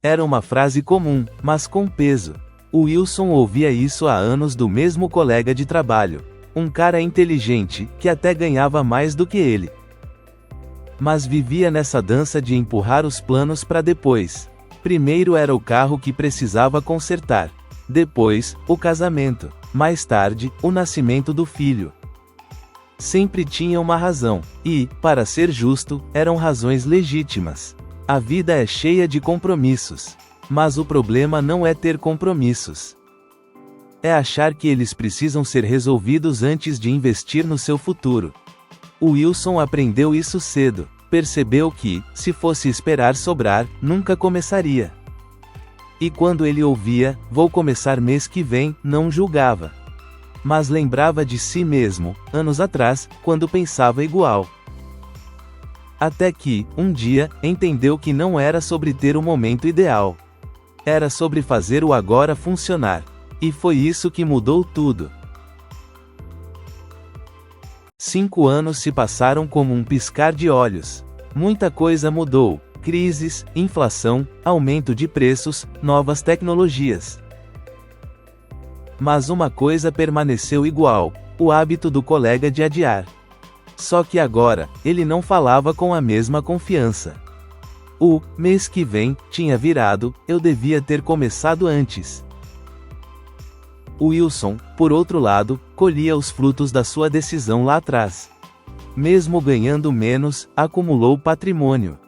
Era uma frase comum, mas com peso. O Wilson ouvia isso há anos do mesmo colega de trabalho. Um cara inteligente, que até ganhava mais do que ele. Mas vivia nessa dança de empurrar os planos para depois. Primeiro era o carro que precisava consertar. Depois, o casamento. Mais tarde, o nascimento do filho. Sempre tinha uma razão. E, para ser justo, eram razões legítimas. A vida é cheia de compromissos. Mas o problema não é ter compromissos. É achar que eles precisam ser resolvidos antes de investir no seu futuro. O Wilson aprendeu isso cedo. Percebeu que, se fosse esperar sobrar, nunca começaria. E quando ele ouvia, "vou começar mês que vem", não julgava. Mas lembrava de si mesmo, anos atrás, quando pensava igual. Até que, um dia, entendeu que não era sobre ter o momento ideal. Era sobre fazer o agora funcionar. E foi isso que mudou tudo. 5 anos se passaram como um piscar de olhos. Muita coisa mudou. Crises, inflação, aumento de preços, novas tecnologias. Mas uma coisa permaneceu igual: o hábito do colega de adiar. Só que agora, ele não falava com a mesma confiança. O mês que vem tinha virado, eu devia ter começado antes. O Wilson, por outro lado, colhia os frutos da sua decisão lá atrás. Mesmo ganhando menos, acumulou patrimônio.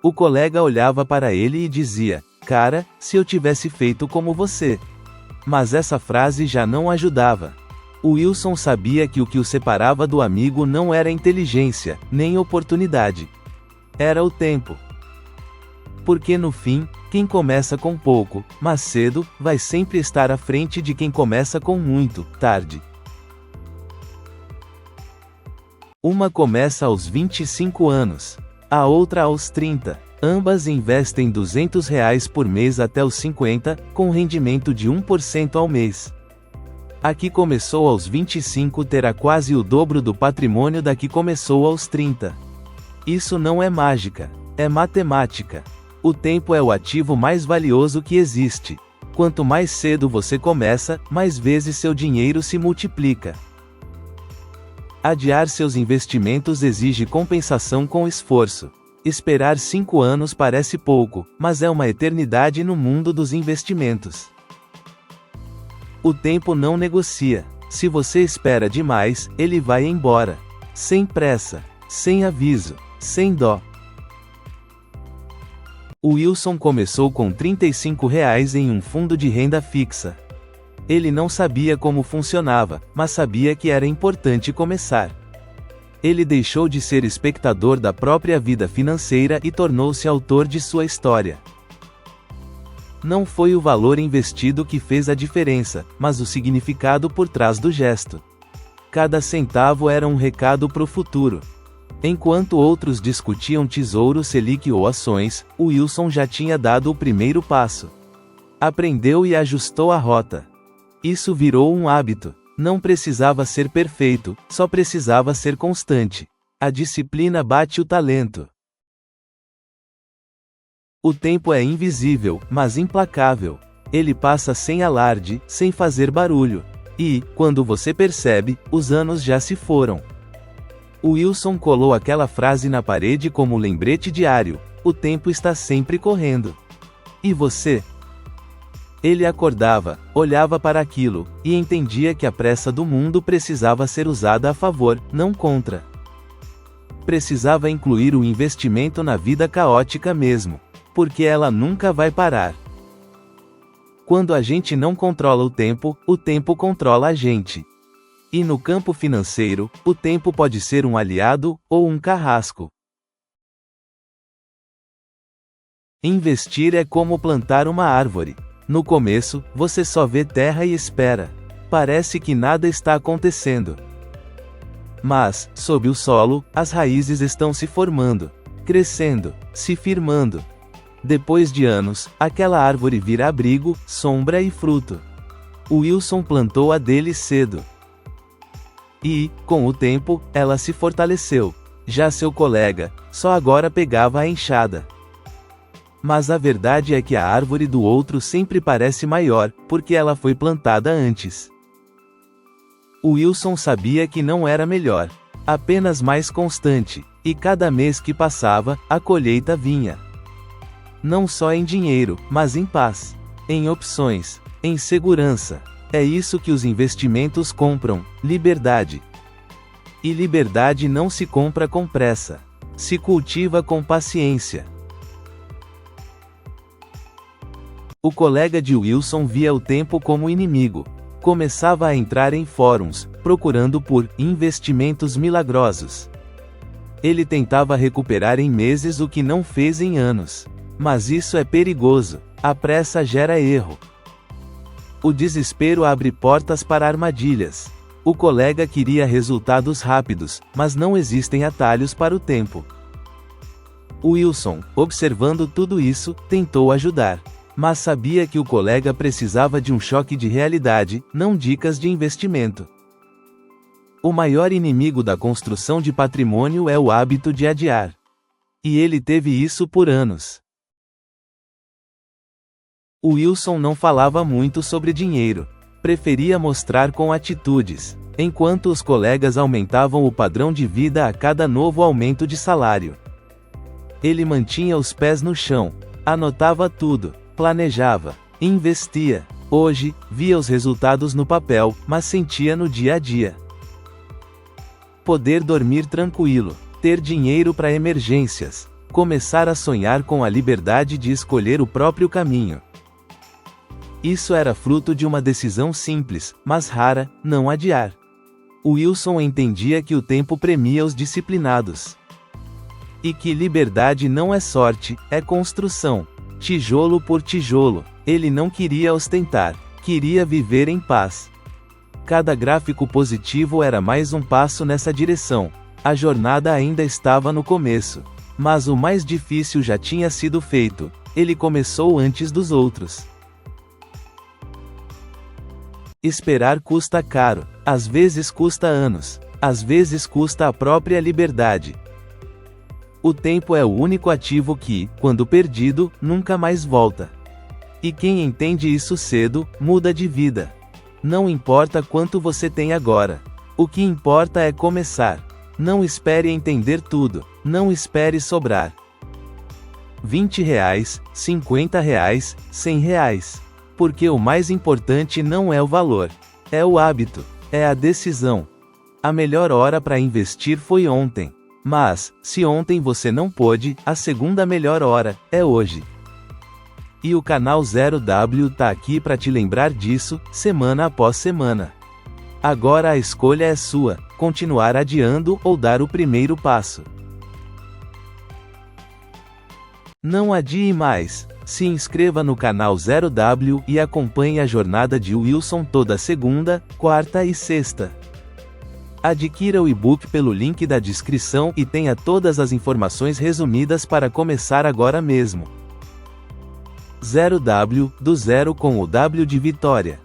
O colega olhava para ele e dizia: "Cara, se eu tivesse feito como você." Mas essa frase já não ajudava. O Wilson sabia que o que o separava do amigo não era inteligência, nem oportunidade. Era o tempo. Porque no fim, quem começa com pouco, mas cedo, vai sempre estar à frente de quem começa com muito, tarde. Uma começa aos 25 anos. A outra aos 30. Ambas investem R$ 200 por mês até os 50, com rendimento de 1% ao mês. A que começou aos 25 terá quase o dobro do patrimônio da que começou aos 30. Isso não é mágica. É matemática. O tempo é o ativo mais valioso que existe. Quanto mais cedo você começa, mais vezes seu dinheiro se multiplica. Adiar seus investimentos exige compensação com esforço. Esperar 5 anos parece pouco, mas é uma eternidade no mundo dos investimentos. O tempo não negocia. Se você espera demais, ele vai embora. Sem pressa, sem aviso, sem dó. O Wilson começou com R$ 35 em um fundo de renda fixa. Ele não sabia como funcionava, mas sabia que era importante começar. Ele deixou de ser espectador da própria vida financeira e tornou-se autor de sua história. Não foi o valor investido que fez a diferença, mas o significado por trás do gesto. Cada centavo era um recado pro futuro. Enquanto outros discutiam Tesouro Selic ou ações, o Wilson já tinha dado o primeiro passo. Aprendeu e ajustou a rota. Isso virou um hábito. Não precisava ser perfeito, só precisava ser constante. A disciplina bate o talento. O tempo é invisível, mas implacável. Ele passa sem alarde, sem fazer barulho. E, quando você percebe, os anos já se foram. O Wilson colou aquela frase na parede como lembrete diário: o tempo está sempre correndo. E você? Ele acordava, olhava para aquilo, e entendia que a pressa do mundo precisava ser usada a favor, não contra. Precisava incluir o investimento na vida caótica mesmo, porque ela nunca vai parar. Quando a gente não controla o tempo controla a gente. E no campo financeiro, o tempo pode ser um aliado, ou um carrasco. Investir é como plantar uma árvore. No começo, você só vê terra e espera. Parece que nada está acontecendo. Mas, sob o solo, as raízes estão se formando, crescendo, se firmando. Depois de anos, aquela árvore vira abrigo, sombra e fruto. O Wilson plantou a dele cedo. E, com o tempo, ela se fortaleceu. Já seu colega, só agora pegava a enxada. Mas a verdade é que a árvore do outro sempre parece maior, porque ela foi plantada antes. O Wilson sabia que não era melhor, apenas mais constante, e cada mês que passava, a colheita vinha. Não só em dinheiro, mas em paz, em opções, em segurança. É isso que os investimentos compram: liberdade. E liberdade não se compra com pressa, se cultiva com paciência. O colega de Wilson via o tempo como inimigo. Começava a entrar em fóruns, procurando por investimentos milagrosos. Ele tentava recuperar em meses o que não fez em anos. Mas isso é perigoso. A pressa gera erro. O desespero abre portas para armadilhas. O colega queria resultados rápidos, mas não existem atalhos para o tempo. Wilson, observando tudo isso, tentou ajudar. Mas sabia que o colega precisava de um choque de realidade, não dicas de investimento. O maior inimigo da construção de patrimônio é o hábito de adiar. E ele teve isso por anos. O Wilson não falava muito sobre dinheiro. Preferia mostrar com atitudes, enquanto os colegas aumentavam o padrão de vida a cada novo aumento de salário. Ele mantinha os pés no chão, anotava tudo, planejava, investia. Hoje, via os resultados no papel, mas sentia no dia a dia. Poder dormir tranquilo, ter dinheiro para emergências, começar a sonhar com a liberdade de escolher o próprio caminho. Isso era fruto de uma decisão simples, mas rara: não adiar. Wilson entendia que o tempo premia os disciplinados. E que liberdade não é sorte, é construção. Tijolo por tijolo. Ele não queria ostentar, queria viver em paz. Cada gráfico positivo era mais um passo nessa direção. A jornada ainda estava no começo. Mas o mais difícil já tinha sido feito. Ele começou antes dos outros. Esperar custa caro. Às vezes custa anos. Às vezes custa a própria liberdade. O tempo é o único ativo que, quando perdido, nunca mais volta. E quem entende isso cedo, muda de vida. Não importa quanto você tem agora. O que importa é começar. Não espere entender tudo. Não espere sobrar. R$20, R$50, R$100. Porque o mais importante não é o valor. É o hábito. É a decisão. A melhor hora para investir foi ontem. Mas, se ontem você não pôde, a segunda melhor hora é hoje. E o canal 0W tá aqui para te lembrar disso, semana após semana. Agora a escolha é sua: continuar adiando ou dar o primeiro passo. Não adie mais. Se inscreva no canal 0W e acompanhe a jornada de Wilson toda segunda, quarta e sexta. Adquira o e-book pelo link da descrição e tenha todas as informações resumidas para começar agora mesmo. 0W, do zero com o W de Vitória.